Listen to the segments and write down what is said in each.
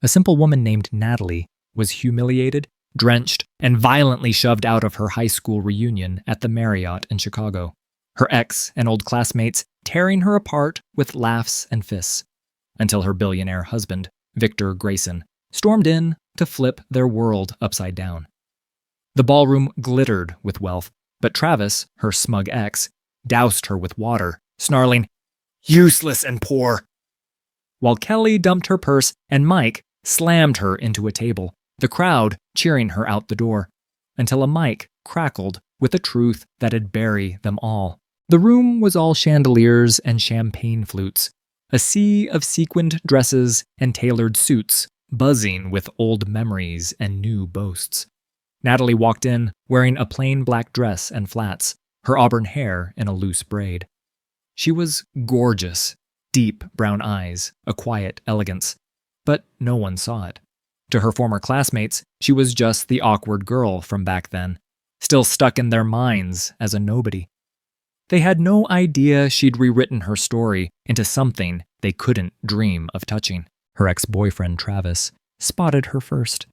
A simple woman named Natalie was humiliated, drenched, and violently shoved out of her high school reunion at the Marriott in Chicago. Her ex and old classmates tearing her apart with laughs and fists, until her billionaire husband, Victor Grayson, stormed in to flip their world upside down. The ballroom glittered with wealth, but Travis, her smug ex, doused her with water, snarling, "Useless and poor," while Kelly dumped her purse and Mike slammed her into a table, the crowd cheering her out the door, until a mic crackled with a truth that'd bury them all. The room was all chandeliers and champagne flutes, a sea of sequined dresses and tailored suits, buzzing with old memories and new boasts. Natalie walked in wearing a plain black dress and flats, her auburn hair in a loose braid. She was gorgeous, deep brown eyes, a quiet elegance, but no one saw it. To her former classmates, she was just the awkward girl from back then, still stuck in their minds as a nobody. They had no idea she'd rewritten her story into something they couldn't dream of touching. Her ex-boyfriend, Travis, spotted her first.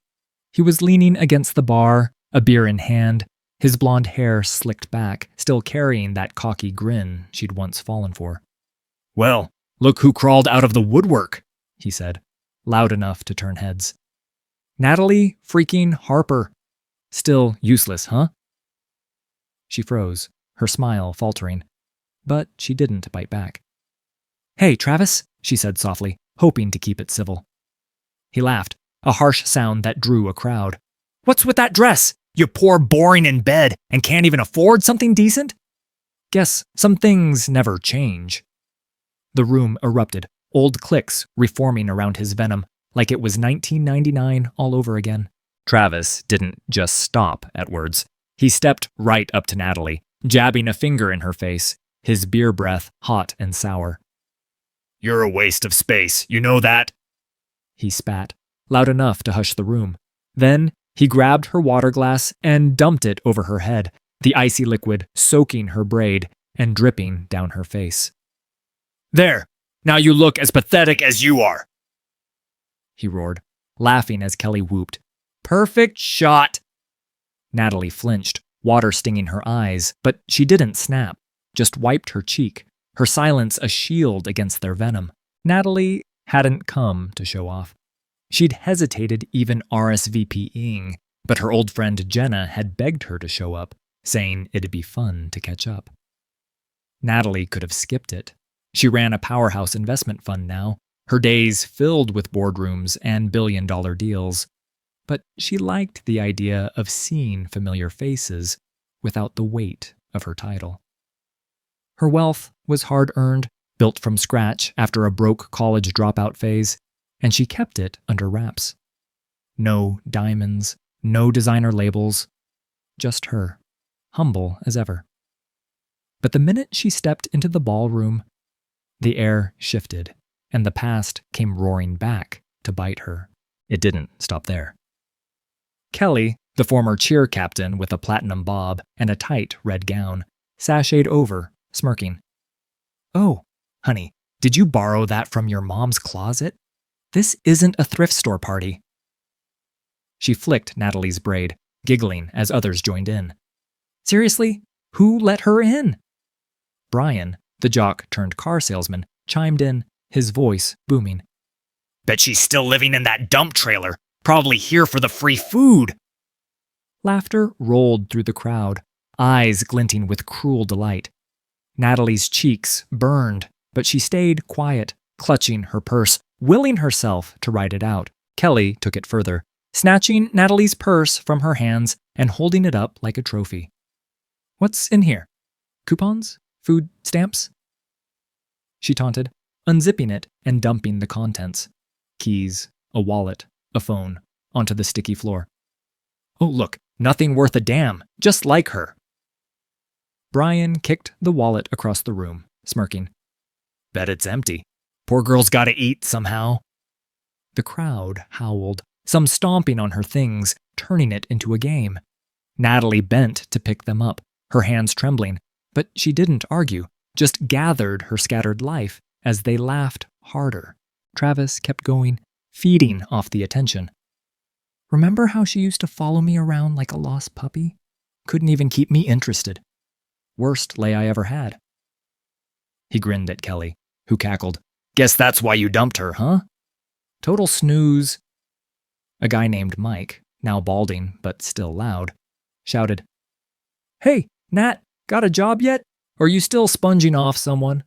He was leaning against the bar, a beer in hand, his blonde hair slicked back, still carrying that cocky grin she'd once fallen for. "Well, look who crawled out of the woodwork," he said, loud enough to turn heads. "Natalie freaking Harper. Still useless, huh?" She froze, her smile faltering, but she didn't bite back. "Hey, Travis," she said softly, hoping to keep it civil. He laughed, a harsh sound that drew a crowd. "What's with that dress? You poor boring in bed and can't even afford something decent? Guess some things never change." The room erupted, old cliques reforming around his venom, like it was 1999 all over again. Travis didn't just stop at words. He stepped right up to Natalie, jabbing a finger in her face, his beer breath hot and sour. "You're a waste of space, you know that?" He spat, loud enough to hush the room. Then he grabbed her water glass and dumped it over her head, the icy liquid soaking her braid and dripping down her face. "There! Now you look as pathetic as you are!" he roared, laughing as Kelly whooped. "Perfect shot!" Natalie flinched, water stinging her eyes, but she didn't snap, just wiped her cheek, her silence a shield against their venom. Natalie hadn't come to show off. She'd hesitated even RSVPing, but her old friend Jenna had begged her to show up, saying it'd be fun to catch up. Natalie could have skipped it. She ran a powerhouse investment fund now, her days filled with boardrooms and billion-dollar deals. But she liked the idea of seeing familiar faces without the weight of her title. Her wealth was hard-earned, built from scratch after a broke college dropout phase, and she kept it under wraps. No diamonds, no designer labels, just her, humble as ever. But the minute she stepped into the ballroom, the air shifted, and the past came roaring back to bite her. It didn't stop there. Kelly, the former cheer captain with a platinum bob and a tight red gown, sashayed over, smirking. "Oh, honey, did you borrow that from your mom's closet? This isn't a thrift store party." She flicked Natalie's braid, giggling as others joined in. "Seriously? Who let her in?" Brian, the jock-turned-car salesman, chimed in, his voice booming. "Bet she's still living in that dump trailer, probably here for the free food." Laughter rolled through the crowd, eyes glinting with cruel delight. Natalie's cheeks burned, but she stayed quiet, clutching her purse, willing herself to ride it out. Kelly took it further, snatching Natalie's purse from her hands and holding it up like a trophy. "What's in here? Coupons? Food stamps?" She taunted, unzipping it and dumping the contents. Keys, a wallet, a phone, onto the sticky floor. "Oh, look, nothing worth a damn, just like her." Brian kicked the wallet across the room, smirking. "Bet it's empty. Poor girl's gotta eat somehow." The crowd howled, some stomping on her things, turning it into a game. Natalie bent to pick them up, her hands trembling, but she didn't argue, just gathered her scattered life as they laughed harder. Travis kept going, feeding off the attention. Remember how she used to follow me around like a lost puppy? Couldn't even keep me interested. Worst lay I ever had. He grinned at Kelly, who cackled, "Guess that's why you dumped her, huh?" Total snooze. A guy named Mike, now balding but still loud, shouted, "Hey, Nat, got a job yet? Or you still sponging off someone?"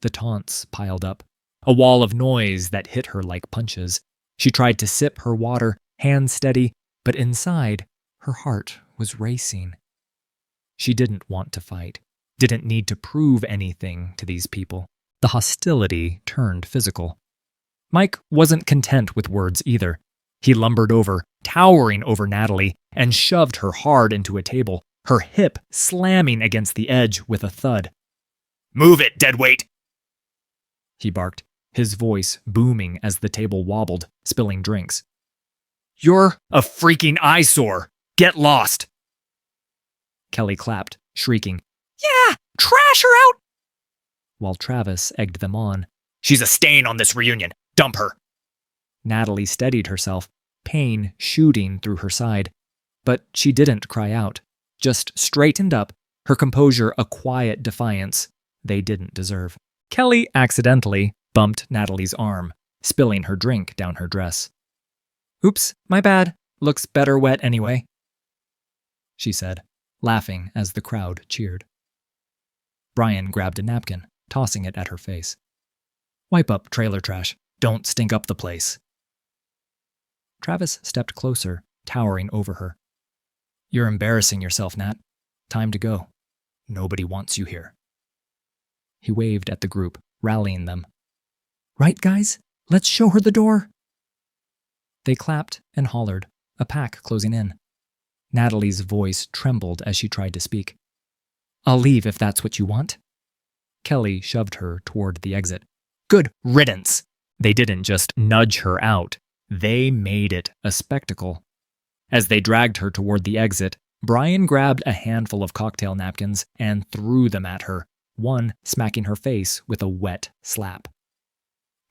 The taunts piled up, a wall of noise that hit her like punches. She tried to sip her water, hands steady, but inside, her heart was racing. She didn't want to fight, didn't need to prove anything to these people. The hostility turned physical. Mike wasn't content with words either. He lumbered over, towering over Natalie, and shoved her hard into a table, her hip slamming against the edge with a thud. "Move it, deadweight!" he barked, his voice booming as the table wobbled, spilling drinks. "You're a freaking eyesore! Get lost!" Kelly clapped, shrieking, "Yeah, trash her out!" while Travis egged them on. "She's a stain on this reunion! Dump her!" Natalie steadied herself, pain shooting through her side. But she didn't cry out, just straightened up, her composure a quiet defiance they didn't deserve. Kelly accidentally bumped Natalie's arm, spilling her drink down her dress. "Oops, my bad. Looks better wet anyway," she said, laughing as the crowd cheered. Brian grabbed a napkin, tossing it at her face. "Wipe up trailer trash. Don't stink up the place." Travis stepped closer, towering over her. "You're embarrassing yourself, Nat. Time to go. Nobody wants you here." He waved at the group, rallying them. "Right, guys? Let's show her the door." They clapped and hollered, a pack closing in. Natalie's voice trembled as she tried to speak. "I'll leave if that's what you want." Kelly shoved her toward the exit. "Good riddance!" They didn't just nudge her out. They made it a spectacle. As they dragged her toward the exit, Brian grabbed a handful of cocktail napkins and threw them at her, one smacking her face with a wet slap.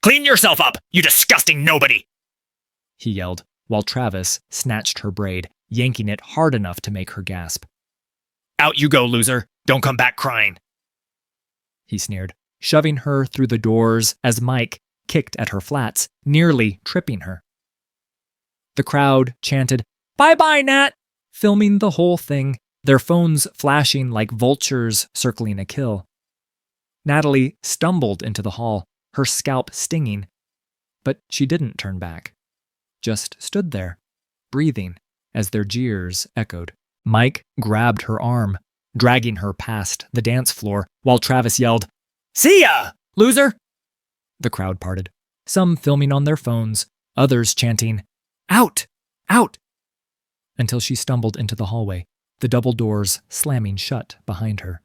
"Clean yourself up, you disgusting nobody!" he yelled, while Travis snatched her braid, yanking it hard enough to make her gasp. "Out you go, loser! Don't come back crying!" he sneered, shoving her through the doors as Mike kicked at her flats, nearly tripping her. The crowd chanted, "Bye-bye, Nat!" filming the whole thing, their phones flashing like vultures circling a kill. Natalie stumbled into the hall, her scalp stinging, but she didn't turn back, just stood there, breathing as their jeers echoed. Mike grabbed her arm, dragging her past the dance floor, while Travis yelled, "See ya, loser!" The crowd parted, some filming on their phones, others chanting, "Out! Out!" until she stumbled into the hallway, the double doors slamming shut behind her.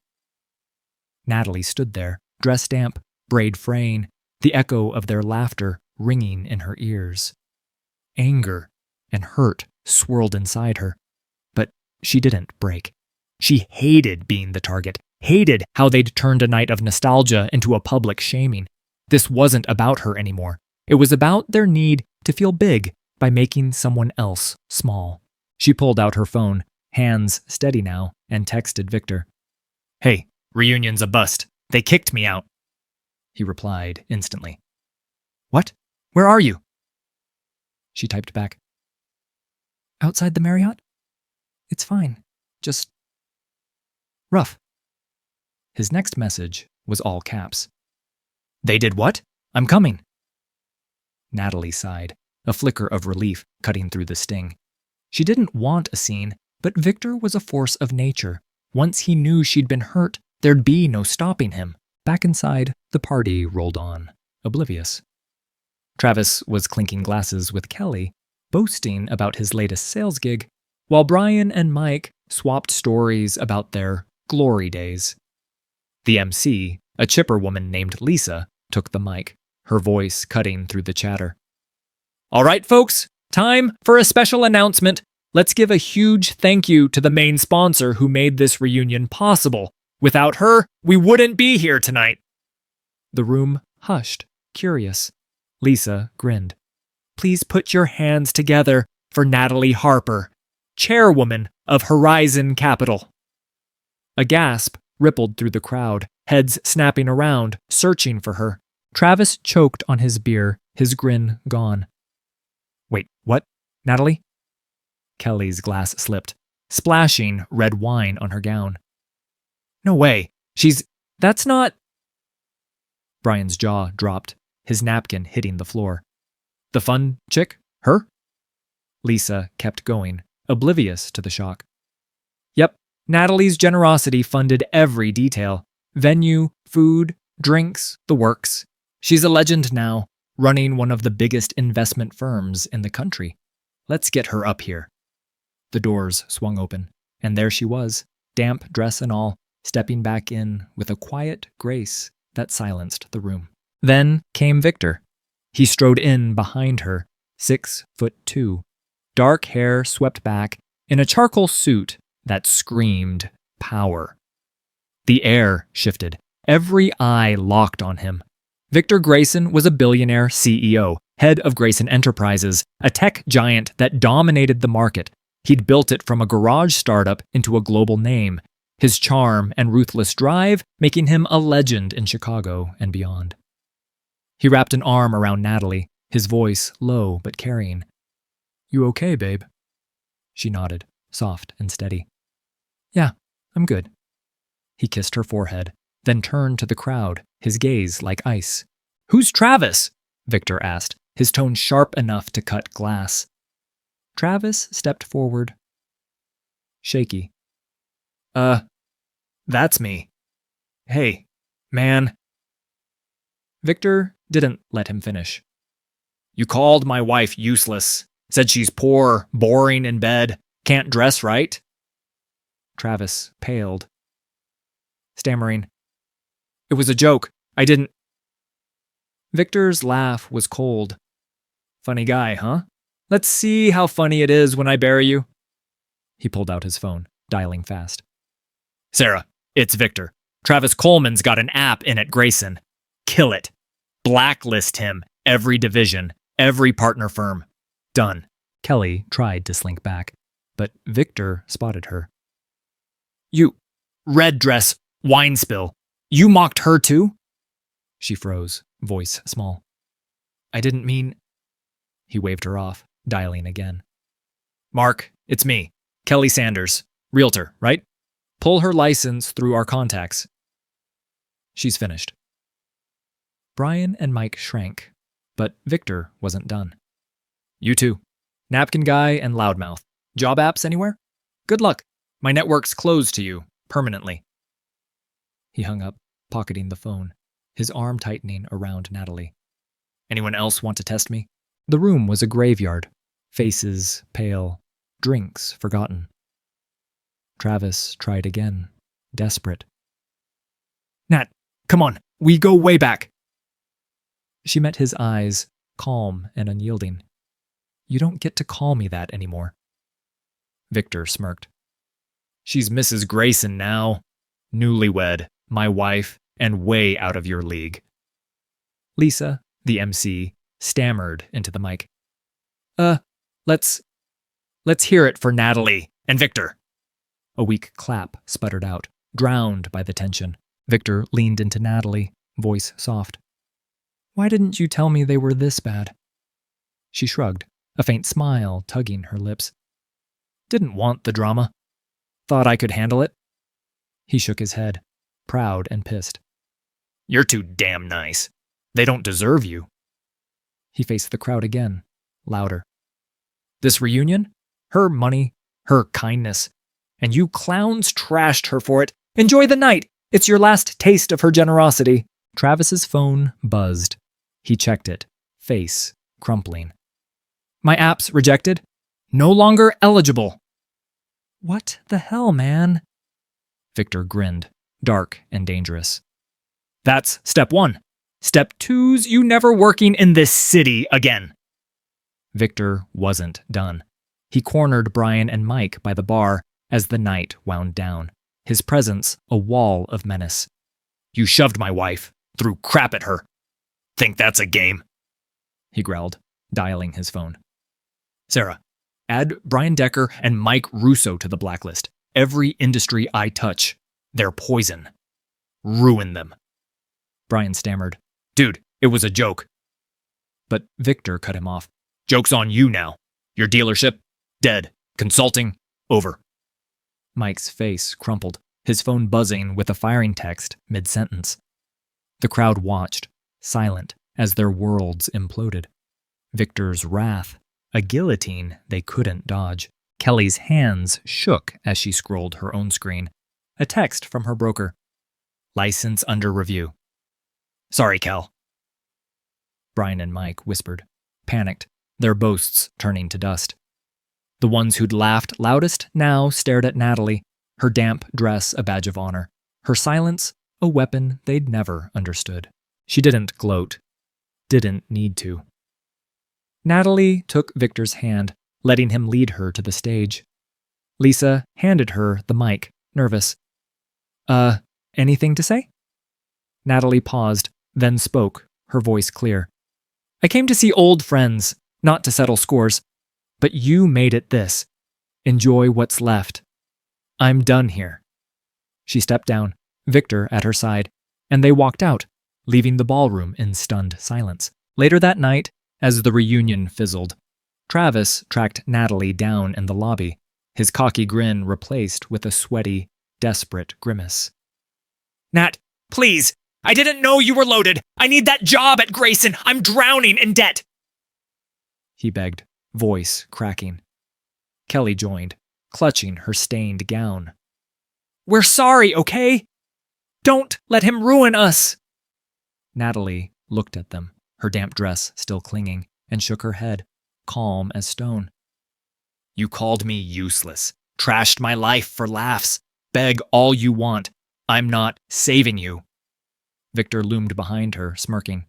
Natalie stood there, dress damp, braid fraying, the echo of their laughter ringing in her ears. Anger and hurt swirled inside her, but she didn't break. She hated being the target, hated how they'd turned a night of nostalgia into a public shaming. This wasn't about her anymore. It was about their need to feel big by making someone else small. She pulled out her phone, hands steady now, and texted Victor. "Hey, reunion's a bust. They kicked me out." He replied instantly. "What? Where are you?" She typed back. "Outside the Marriott? It's fine. Just rough." His next message was all caps. "They did what? I'm coming." Natalie sighed, a flicker of relief cutting through the sting. She didn't want a scene, but Victor was a force of nature. Once he knew she'd been hurt, there'd be no stopping him. Back inside, the party rolled on, oblivious. Travis was clinking glasses with Kelly, boasting about his latest sales gig, while Brian and Mike swapped stories about their glory days. The MC, a chipper woman named Lisa, took the mic, her voice cutting through the chatter. "All right, folks, time for a special announcement. Let's give a huge thank you to the main sponsor who made this reunion possible. Without her, we wouldn't be here tonight." The room hushed, curious. Lisa grinned. please put your hands together for Natalie Harper, chairwoman of Horizon Capital." A gasp rippled through the crowd, heads snapping around, searching for her. Travis choked on his beer, his grin gone. "Wait, what? Natalie?" Kelly's glass slipped, splashing red wine on her gown. "No way. That's not..." Brian's jaw dropped, his napkin hitting the floor. "The fun chick? Her?" Lisa kept going, oblivious to the shock. "Yep, Natalie's generosity funded every detail. Venue, food, drinks, the works. She's a legend now, running one of the biggest investment firms in the country. Let's get her up here." The doors swung open, and there she was, damp dress and all, stepping back in with a quiet grace that silenced the room. Then came Victor. He strode in behind her, 6'2", dark hair swept back, in a charcoal suit that screamed power. The air shifted. Every eye locked on him. Victor Grayson was a billionaire CEO, head of Grayson Enterprises, a tech giant that dominated the market. He'd built it from a garage startup into a global name, his charm and ruthless drive making him a legend in Chicago and beyond. He wrapped an arm around Natalie, his voice low but carrying. "You okay, babe?" She nodded, soft and steady. "Yeah, I'm good." He kissed her forehead, then turned to the crowd, his gaze like ice. "Who's Travis?" Victor asked, his tone sharp enough to cut glass. Travis stepped forward. Shaky. That's me. Hey, man." Victor didn't let him finish. "You called my wife useless, said she's poor, boring in bed, can't dress right?" Travis paled, stammering, "It was a joke. I didn't..." Victor's laugh was cold. "Funny guy, huh? Let's see how funny it is when I bury you." He pulled out his phone, dialing fast. "Sarah, it's Victor. Travis Coleman's got an app in at Grayson. Kill it. Blacklist him. Every division. Every partner firm. Done." Kelly tried to slink back, but Victor spotted her. "You, red dress, wine spill. You mocked her too?" She froze, voice small. "I didn't mean..." He waved her off, dialing again. "Mark, it's me, Kelly Sanders, realtor, right? Pull her license through our contacts." "She's finished." Brian and Mike shrank, but Victor wasn't done. "You too. Napkin guy and loudmouth. Job apps anywhere? Good luck. My network's closed to you, permanently." He hung up, pocketing the phone, his arm tightening around Natalie. "Anyone else want to test me?" The room was a graveyard. Faces pale, drinks forgotten. Travis tried again, desperate. "Nat, come on, we go way back." She met his eyes, calm and unyielding. "You don't get to call me that anymore." Victor smirked. "She's Mrs. Grayson now. Newlywed, my wife, and way out of your league." Lisa, the MC, stammered into the mic. Let's hear it for Natalie and Victor." A weak clap sputtered out, drowned by the tension. Victor leaned into Natalie, voice soft. "Why didn't you tell me they were this bad?" She shrugged, a faint smile tugging her lips. "Didn't want the drama. Thought I could handle it." He shook his head, proud and pissed. "You're too damn nice. They don't deserve you." He faced the crowd again, louder. "This reunion? Her money, her kindness. And you clowns trashed her for it. Enjoy the night. It's your last taste of her generosity." Travis's phone buzzed. He checked it, face crumpling. "My app's rejected. No longer eligible." "What the hell, man?" Victor grinned, dark and dangerous. "That's step 1. Step 2's you never working in this city again." Victor wasn't done. He cornered Brian and Mike by the bar as the night wound down, his presence a wall of menace. "You shoved my wife, threw crap at her. Think that's a game?" He growled, dialing his phone. Sarah, add Brian Decker and Mike Russo to the blacklist. Every industry I touch, they're poison. Ruin them. Brian stammered. Dude, it was a joke. But Victor cut him off. Joke's on you now. Your dealership, dead. Consulting, over. Mike's face crumpled, his phone buzzing with a firing text mid-sentence. The crowd watched, silent, as their worlds imploded. Victor's wrath, a guillotine they couldn't dodge. Kelly's hands shook as she scrolled her own screen. A text from her broker. License under review. Sorry, Kel. Brian and Mike whispered, panicked, their boasts turning to dust. The ones who'd laughed loudest now stared at Natalie, her damp dress a badge of honor, her silence a weapon they'd never understood. She didn't gloat, didn't need to. Natalie took Victor's hand, letting him lead her to the stage. Lisa handed her the mic, nervous. Anything to say? Natalie paused, then spoke, her voice clear. I came to see old friends, not to settle scores. But you made it this. Enjoy what's left. I'm done here. She stepped down, Victor at her side, and they walked out, leaving the ballroom in stunned silence. Later that night, as the reunion fizzled, Travis tracked Natalie down in the lobby, his cocky grin replaced with a sweaty, desperate grimace. Nat, please! I didn't know you were loaded! I need that job at Grayson! I'm drowning in debt! He begged, voice cracking. Kelly joined, clutching her stained gown. We're sorry, okay? Don't let him ruin us! Natalie looked at them, her damp dress still clinging, and shook her head, calm as stone. You called me useless, trashed my life for laughs. Beg all you want. I'm not saving you. Victor loomed behind her, smirking.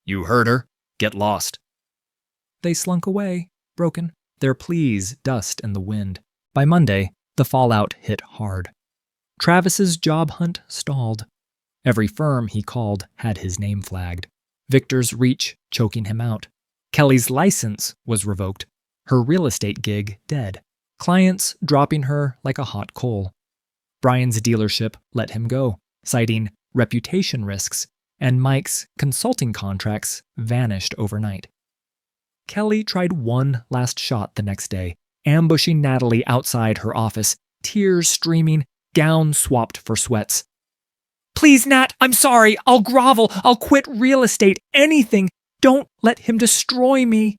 You heard her. Get lost. They slunk away, broken, their pleas dust in the wind. By Monday, the fallout hit hard. Travis's job hunt stalled. Every firm he called had his name flagged. Victor's reach choking him out. Kelly's license was revoked. Her real estate gig dead. Clients dropping her like a hot coal. Brian's dealership let him go, citing reputation risks, and Mike's consulting contracts vanished overnight. Kelly tried one last shot the next day, ambushing Natalie outside her office, tears streaming, gown swapped for sweats. Please, Nat, I'm sorry. I'll grovel. I'll quit real estate. Anything. Don't let him destroy me.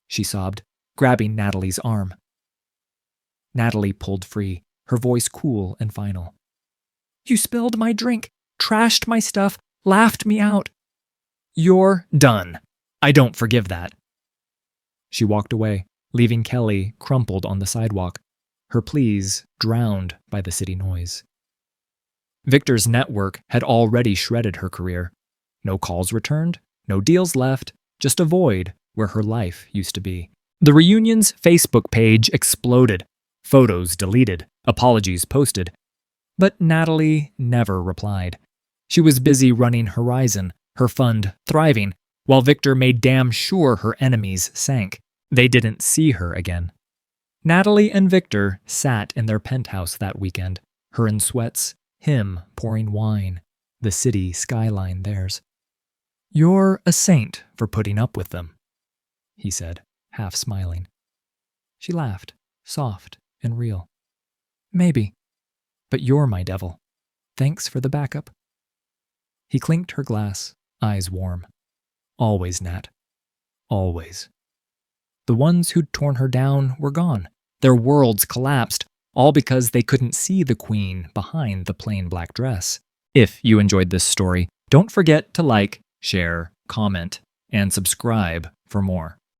She sobbed, grabbing Natalie's arm. Natalie pulled free, her voice cool and final. You spilled my drink, trashed my stuff, laughed me out. You're done. I don't forgive that. She walked away, leaving Kelly crumpled on the sidewalk, her pleas drowned by the city noise. Victor's network had already shredded her career. No calls returned, no deals left, just a void where her life used to be. The reunion's Facebook page exploded, photos deleted, apologies posted. But Natalie never replied. She was busy running Horizon, her fund thriving, while Victor made damn sure her enemies sank. They didn't see her again. Natalie and Victor sat in their penthouse that weekend, her in sweats, him pouring wine, the city skyline theirs. You're a saint for putting up with them, he said, half smiling. She laughed, soft and real. Maybe, but you're my devil. Thanks for the backup. He clinked her glass, eyes warm. Always, Nat. Always. The ones who'd torn her down were gone. Their worlds collapsed, all because they couldn't see the queen behind the plain black dress. If you enjoyed this story, don't forget to like, share, comment, and subscribe for more.